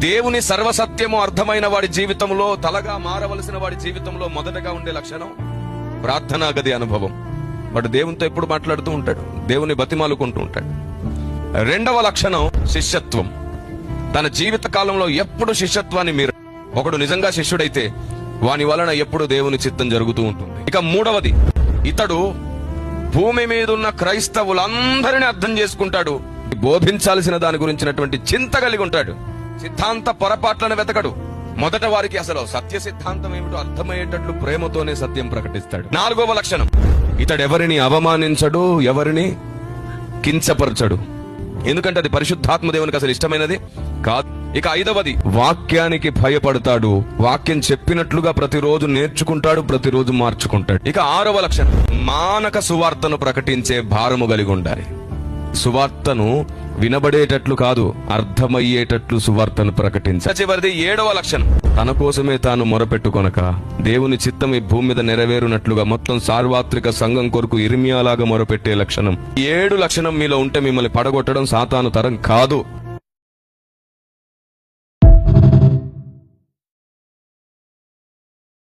దేవుని సర్వసత్యము అర్థమైన వాడి జీవితంలో, తలగా మారవలసిన వాడి జీవితంలో మొదటగా ఉండే లక్షణం ప్రార్థనా గది అనుభవం. వాడు దేవునితో ఎప్పుడు మాట్లాడుతూ ఉంటాడు, దేవుని బతిమాలుకుంటూ ఉంటాడు. రెండవ లక్షణం శిష్యత్వం. తన జీవిత కాలంలో ఎప్పుడు శిష్యత్వాన్ని మీరు, ఒకడు నిజంగా శిష్యుడైతే వాని వలన ఎప్పుడు దేవుని చిత్తం జరుగుతూ ఉంటుంది. ఇక మూడవది, ఇతడు భూమి మీద ఉన్న క్రైస్తవులందరినీ అర్థం చేసుకుంటాడు, బోధించాల్సిన దాని గురించినటువంటి చింత కలిగి ఉంటాడు. సిద్ధాంత పొరపాట్లను వెతకడు. మొదట వారికి అసలు సత్య సిద్ధాంతం ఏమిటో అర్థమయ్యేటట్లు ప్రేమతోనే సత్యం ప్రకటిస్తాడు. నాలుగవ లక్షణం, ఇతడు ఎవరిని అవమానించడు, ఎవరిని కించపరచడు. ఎందుకంటే అది పరిశుద్ధాత్మ దేవునికి అసలు ఇష్టమైనది కాదు. ఇక ఐదవది, వాక్యానికి భయపడతాడు. వాక్యం చెప్పినట్లుగా ప్రతిరోజు నేర్చుకుంటాడు, ప్రతిరోజు మార్చుకుంటాడు. ఇక ఆరవ లక్షణం, మానక సువార్తను ప్రకటించే భారము కలిగి ఉండాలి. సువార్తను వినబడేటట్లు కాదు, అర్థమయ్యేటట్లు సువార్తను ప్రకటించాలి. చివరిది ఏడవ లక్షణం, తన కోసమే తాను మొరపెట్టుకొనక దేవుని చిత్తం ఈ భూమి మీద నెరవేరునట్లుగా మొత్తం సార్వత్రిక సంఘం కొరకు ఇర్మియాలాగా మొరపెట్టే లక్షణం. 7 లక్షణం మీలో ఉంటే మిమ్మల్ని పడగొట్టడం సాతాను తరం కాదు.